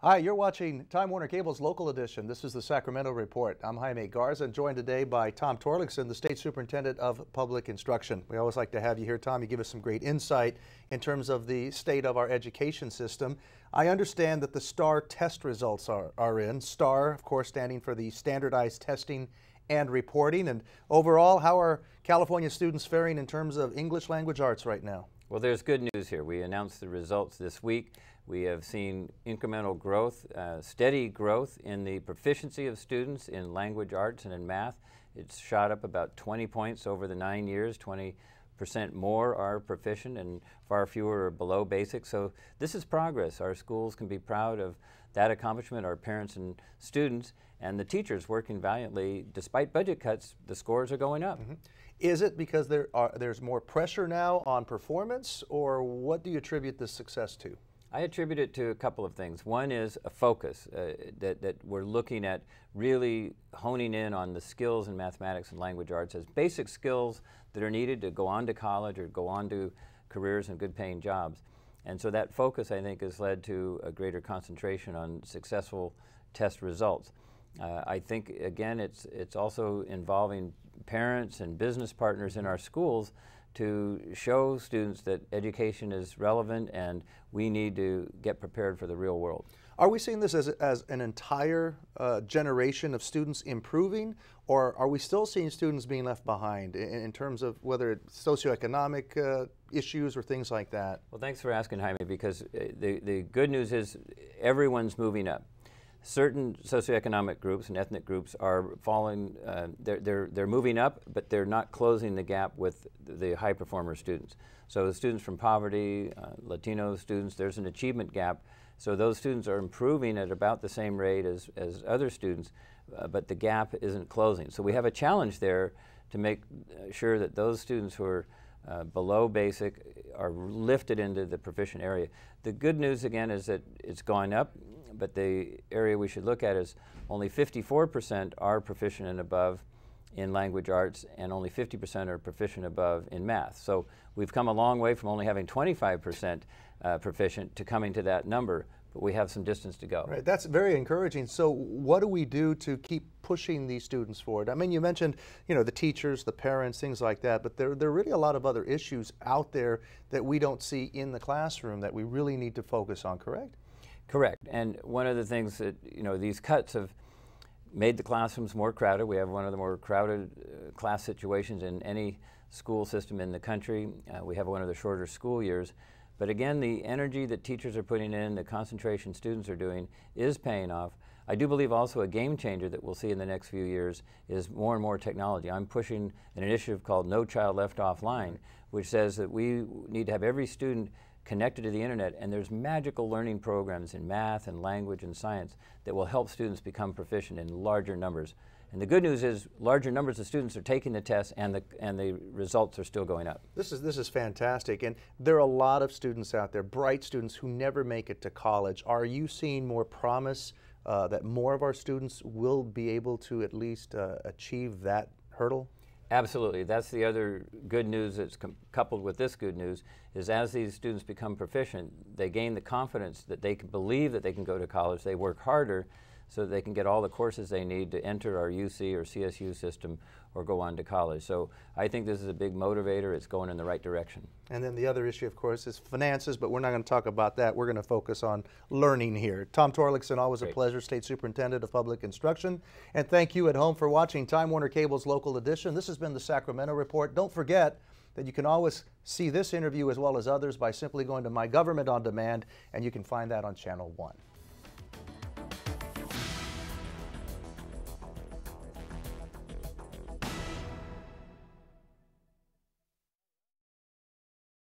Hi, you're watching Time Warner Cable's local edition. This is the Sacramento Report. I'm Jaime Garza, joined today by Tom Torlakson, the State Superintendent of Public Instruction. We always like to have you here, Tom. You give us some great insight in terms of the state of our education system. I understand that the STAR test results are in. STAR, of course, standing for the Standardized Testing and Reporting. And overall, how are California students faring in terms of English language arts right now? Well, there's good news here. We announced the results this week. We have seen incremental growth, steady growth in the proficiency of students in language arts and in math. It's shot up about 20 points over the 9 years. 20% more are proficient and far fewer are below basic. So this is progress. Our schools can be proud of that accomplishment, our parents and students, and the teachers working valiantly. Despite budget cuts, the scores are going up. Is it because there's more pressure now on performance, or what do you attribute this success to? I attribute it to a couple of things. One is a focus, that we're looking at really honing in on the skills in mathematics and language arts as basic skills that are needed to go on to college or go on to careers and good paying jobs. And so that focus, I think, has led to a greater concentration on successful test results. I think, again, it's also involving parents and business partners in our schools to show students that education is relevant and we need to get prepared for the real world. Are we seeing this as an entire generation of students improving, or are we still seeing students being left behind in terms of whether it's socioeconomic issues or things like that? Well, thanks for asking, Jaime, because the good news is everyone's moving up. Certain socioeconomic groups and ethnic groups are falling, they're moving up, but they're not closing the gap with the high performer students. So the students from poverty, Latino students, there's an achievement gap. So those students are improving at about the same rate as other students, but the gap isn't closing. So we have a challenge there to make sure that those students who are below basic are lifted into the proficient area. The good news, again, is that it's going up, but the area we should look at is only 54% are proficient and above in language arts, and only 50% are proficient above in math. So we've come a long way from only having 25% proficient to coming to that number, but we have some distance to go. Right, that's very encouraging. So what do we do to keep pushing these students forward? I mean, you mentioned, the teachers, the parents, things like that, but there are really a lot of other issues out there that we don't see in the classroom that we really need to focus on, correct? Correct. And one of the things that, these cuts have made the classrooms more crowded. We have one of the more crowded class situations in any school system in the country. We have one of the shorter school years. But again, the energy that teachers are putting in, the concentration students are doing, is paying off. I do believe also a game changer that we'll see in the next few years is more and more technology. I'm pushing an initiative called No Child Left Offline, which says that we need to have every student connected to the internet, and there's magical learning programs in math and language and science that will help students become proficient in larger numbers. And the good news is larger numbers of students are taking the tests, and the results are still going up. This is fantastic, and there are a lot of students out there, bright students who never make it to college. Are you seeing more promise that more of our students will be able to at least achieve that hurdle? Absolutely. That's the other good news that's coupled with this good news, is as these students become proficient, they gain the confidence that they can believe that they can go to college. They work harder so that they can get all the courses they need to enter our UC or CSU system or go on to college. So I think this is a big motivator. It's going in the right direction. And then the other issue, of course, is finances, but we're not going to talk about that. We're going to focus on learning here. Tom Torlakson, always a pleasure, State Superintendent of Public Instruction. And thank you at home for watching Time Warner Cable's local edition. This has been the Sacramento Report. Don't forget that you can always see this interview as well as others by simply going to My Government on Demand, and you can find that on Channel 1.